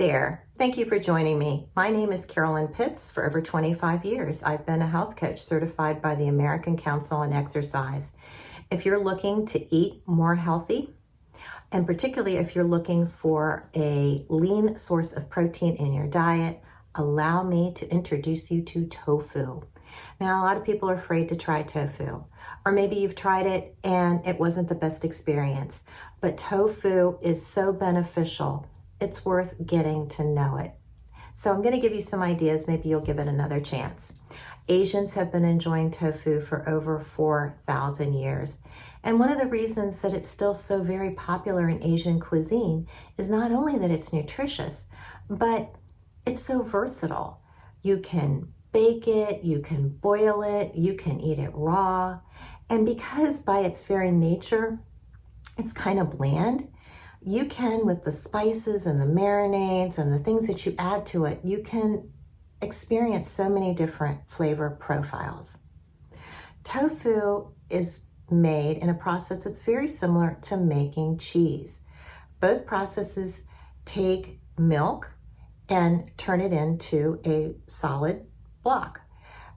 there. Thank you for joining me. My name is Carolyn Pitts. For over 25 years, I've been a health coach certified by the American Council on Exercise. If you're looking to eat more healthy, and particularly if you're looking for a lean source of protein in your diet, allow me to introduce you to tofu. Now, a lot of people are afraid to try tofu, or maybe you've tried it and it wasn't the best experience, but tofu is so beneficial. It's worth getting to know it. So I'm going to give you some ideas. Maybe you'll give it another chance. Asians have been enjoying tofu for over 4,000 years. And one of the reasons that it's still so very popular in Asian cuisine is not only that it's nutritious, but it's so versatile. You can bake it, you can boil it, you can eat it raw. And because by its very nature, it's kind of bland, you can, with the spices and the marinades and the things that you add to it, you can experience so many different flavor profiles. Tofu is made in a process that's very similar to making cheese. Both processes take milk and turn it into a solid block.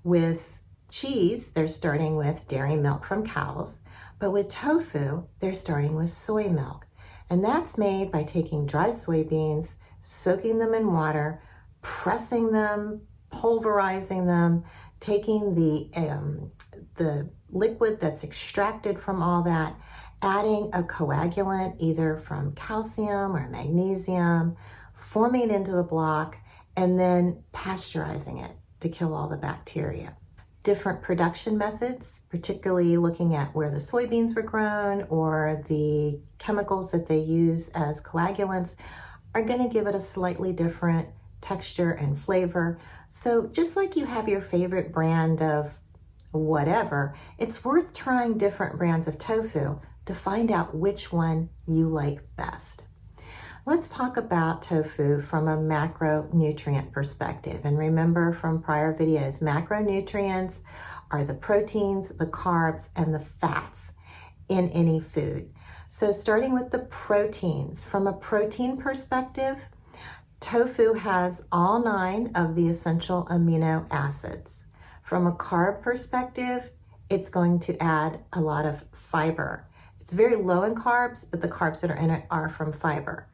With cheese, they're starting with dairy milk from cows, but with tofu, they're starting with soy milk. And that's made by taking dry soybeans, soaking them in water, pressing them, pulverizing them, taking the liquid that's extracted from all that, adding a coagulant either from calcium or magnesium, forming it into the block, and then pasteurizing it to kill all the bacteria. Different production methods, particularly looking at where the soybeans were grown or the chemicals that they use as coagulants, are going to give it a slightly different texture and flavor. So just like you have your favorite brand of whatever, it's worth trying different brands of tofu to find out which one you like best. Let's talk about tofu from a macronutrient perspective. And remember from prior videos, macronutrients are the proteins, the carbs, and the fats in any food. So starting with the proteins, from a protein perspective, tofu has all 9 of the essential amino acids. From a carb perspective, it's going to add a lot of fiber. It's very low in carbs, but the carbs that are in it are from fiber.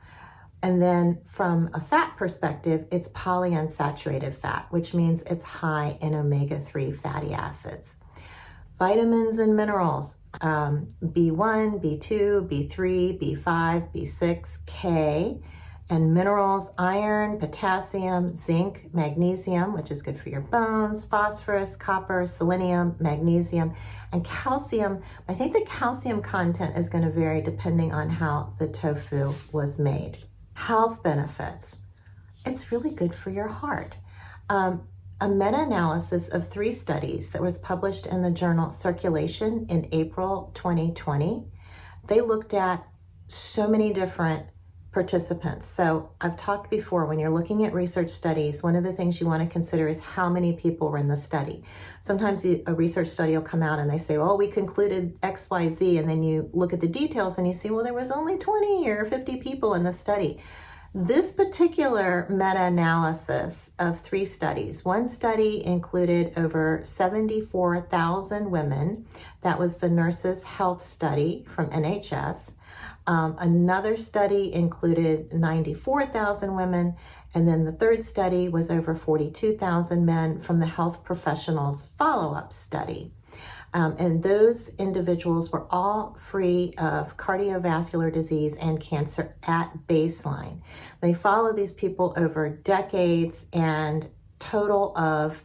And then from a fat perspective, it's polyunsaturated fat, which means it's high in omega-3 fatty acids. Vitamins and minerals, B1, B2, B3, B5, B6, K, and minerals, iron, potassium, zinc, magnesium, which is good for your bones, phosphorus, copper, selenium, magnesium, and calcium. I think the calcium content is going to vary depending on how the tofu was made. Health benefits. It's really good for your heart. A meta-analysis of 3 studies that was published in the journal Circulation in April 2020, they looked at so many different participants. So I've talked before, when you're looking at research studies, one of the things you want to consider is how many people were in the study. Sometimes a research study will come out and they say, oh, we concluded X, Y, Z, and then you look at the details and you see, well, there was only 20 or 50 people in the study. This particular meta-analysis of 3 studies, one study included over 74,000 women. That was the Nurses Health Study from NHS. Another study included 94,000 women, and then the third study was over 42,000 men from the Health Professionals Follow-Up Study. And those individuals were all free of cardiovascular disease and cancer at baseline. They followed these people over decades, and total of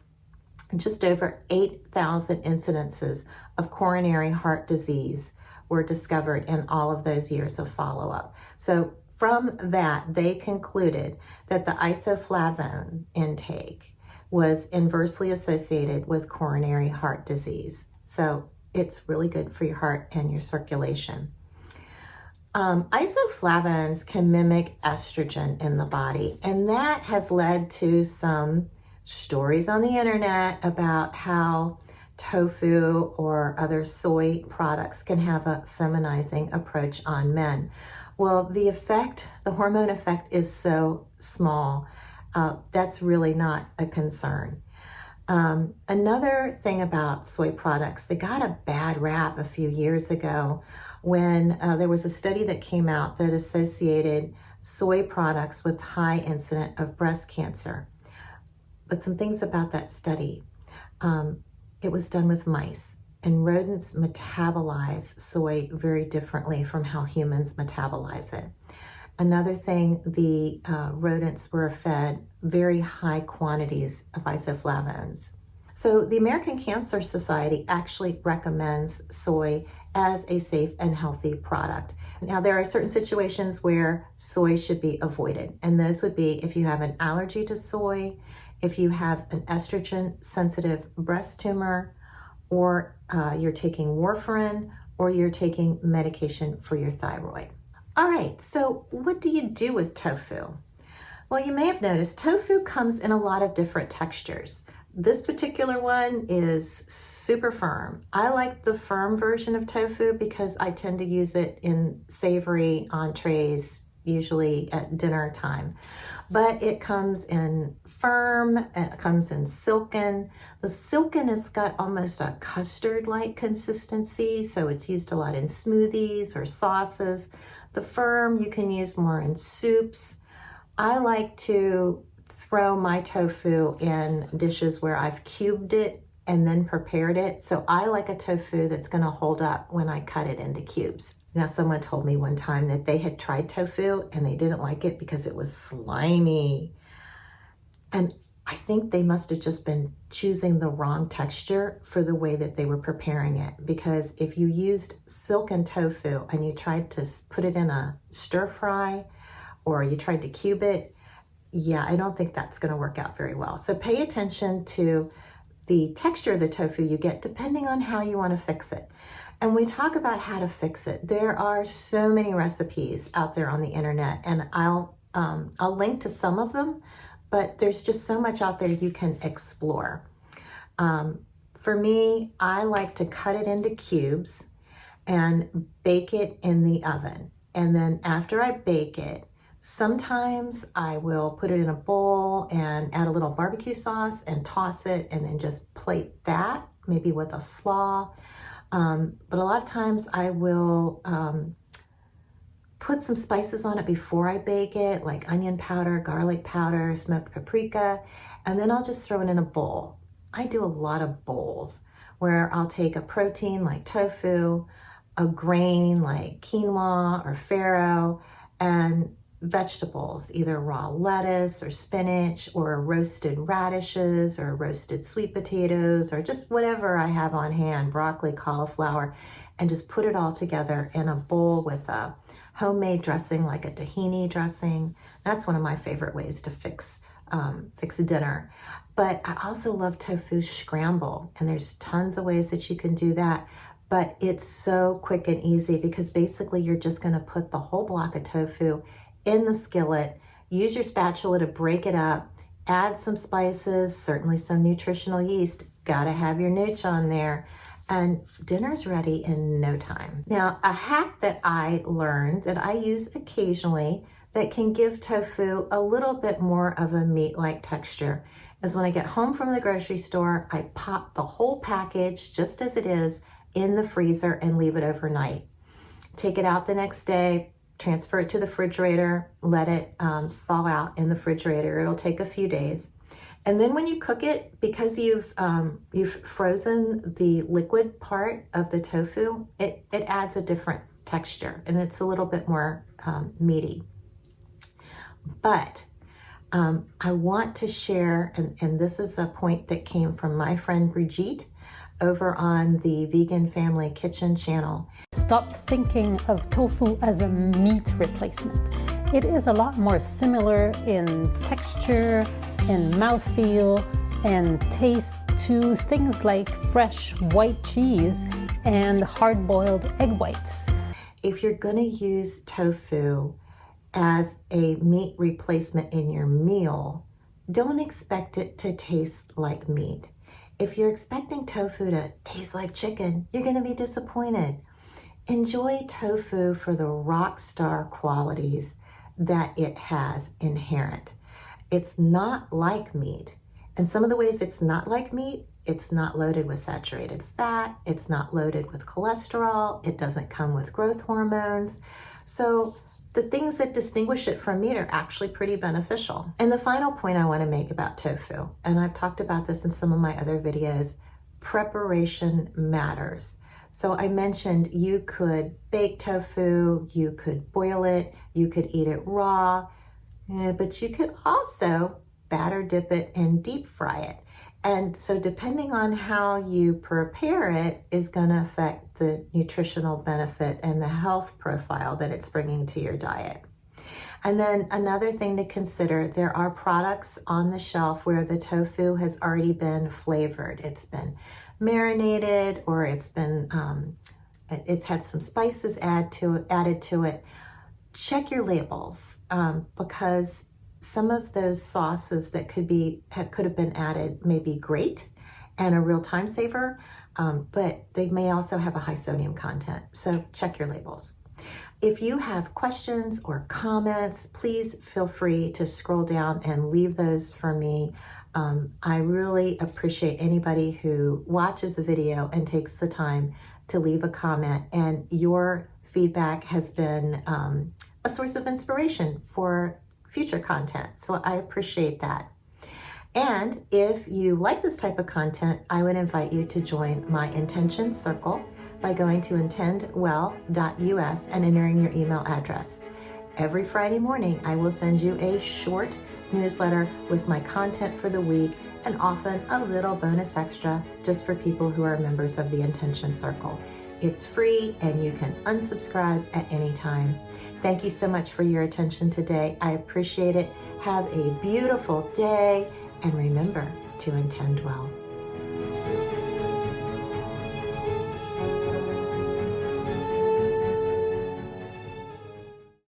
just over 8,000 incidences of coronary heart disease were discovered in all of those years of follow-up. So from that, they concluded that the isoflavone intake was inversely associated with coronary heart disease. So it's really good for your heart and your circulation. Isoflavones can mimic estrogen in the body, and that has led to some stories on the internet about how tofu or other soy products can have a feminizing approach on men. Well, the hormone effect is so small. That's really not a concern. Another thing about soy products, they got a bad rap a few years ago when there was a study that came out that associated soy products with high incidence of breast cancer. But some things about that study. It was done with mice, and rodents metabolize soy very differently from how humans metabolize it. Another thing, the rodents were fed very high quantities of isoflavones. So the American Cancer Society actually recommends soy as a safe and healthy product. Now, there are certain situations where soy should be avoided, and those would be if you have an allergy to soy, if you have an estrogen-sensitive breast tumor, or you're taking warfarin, or you're taking medication for your thyroid. All right, so what do you do with tofu? Well, you may have noticed tofu comes in a lot of different textures. This particular one is super firm. I like the firm version of tofu because I tend to use it in savory entrees, usually at dinner time. But it comes in firm, it comes in silken. The silken has got almost a custard-like consistency, so it's used a lot in smoothies or sauces. The firm you can use more in soups. I like to throw my tofu in dishes where I've cubed it and then prepared it. So I like a tofu that's going to hold up when I cut it into cubes. Now, someone told me one time that they had tried tofu and they didn't like it because it was slimy. And I think they must have just been choosing the wrong texture for the way that they were preparing it. Because if you used silken tofu and you tried to put it in a stir fry or you tried to cube it, yeah, I don't think that's going to work out very well. So pay attention to the texture of the tofu you get depending on how you want to fix it. And we talk about how to fix it. There are so many recipes out there on the internet, and I'll link to some of them, but there's just so much out there you can explore. For me, I like to cut it into cubes and bake it in the oven. And then after I bake it, sometimes I will put it in a bowl and add a little barbecue sauce and toss it and then just plate that, maybe with a slaw. But a lot of times I will put some spices on it before I bake it, like onion powder, garlic powder, smoked paprika, and then I'll just throw it in a bowl. I do a lot of bowls where I'll take a protein like tofu, a grain like quinoa or farro, and vegetables, either raw lettuce or spinach or roasted radishes or roasted sweet potatoes or just whatever I have on hand, broccoli, cauliflower, and just put it all together in a bowl with a homemade dressing like a tahini dressing. That's one of my favorite ways to fix dinner. But I also love tofu scrambled, and there's tons of ways that you can do that. But it's so quick and easy because basically you're just going to put the whole block of tofu in the skillet, use your spatula to break it up, add some spices, certainly some nutritional yeast, gotta have your nooch on there, and dinner's ready in no time. Now, a hack that I learned that I use occasionally that can give tofu a little bit more of a meat-like texture is when I get home from the grocery store, I pop the whole package just as it is in the freezer and leave it overnight. Take it out the next day, transfer it to the refrigerator, let it thaw out in the refrigerator. It'll take a few days. And then when you cook it, because you've frozen the liquid part of the tofu, it adds a different texture and it's a little bit more meaty. But I want to share, and this is a point that came from my friend Brigitte over on the Vegan Family Kitchen channel. Stop thinking of tofu as a meat replacement. It is a lot more similar in texture, in mouthfeel, and taste to things like fresh white cheese and hard-boiled egg whites. If you're going to use tofu as a meat replacement in your meal, don't expect it to taste like meat. If you're expecting tofu to taste like chicken, you're going to be disappointed. Enjoy tofu for the rock star qualities that it has inherent. It's not like meat. And some of the ways it's not like meat, it's not loaded with saturated fat, it's not loaded with cholesterol, it doesn't come with growth hormones. So the things that distinguish it from meat are actually pretty beneficial. And the final point I want to make about tofu, and I've talked about this in some of my other videos, preparation matters. So I mentioned you could bake tofu, you could boil it, you could eat it raw, but you could also batter dip it and deep fry it. And so depending on how you prepare it is going to affect the nutritional benefit and the health profile that it's bringing to your diet. And then another thing to consider, there are products on the shelf where the tofu has already been flavored. It's been marinated, or it's had some spices added to it. Check your labels, because some of those sauces that could have been added may be great and a real time saver, but they may also have a high sodium content. So check your labels. If you have questions or comments, please feel free to scroll down and leave those for me. I really appreciate anybody who watches the video and takes the time to leave a comment, and your feedback has been a source of inspiration for future content. So I appreciate that. And if you like this type of content, I would invite you to join my intention circle by going to intendwell.us and entering your email address. Every Friday morning, I will send you a short newsletter with my content for the week, and often a little bonus extra just for people who are members of the Intention Circle. It's free and you can unsubscribe at any time. Thank you so much for your attention today. I appreciate it. Have a beautiful day, and remember to intend well.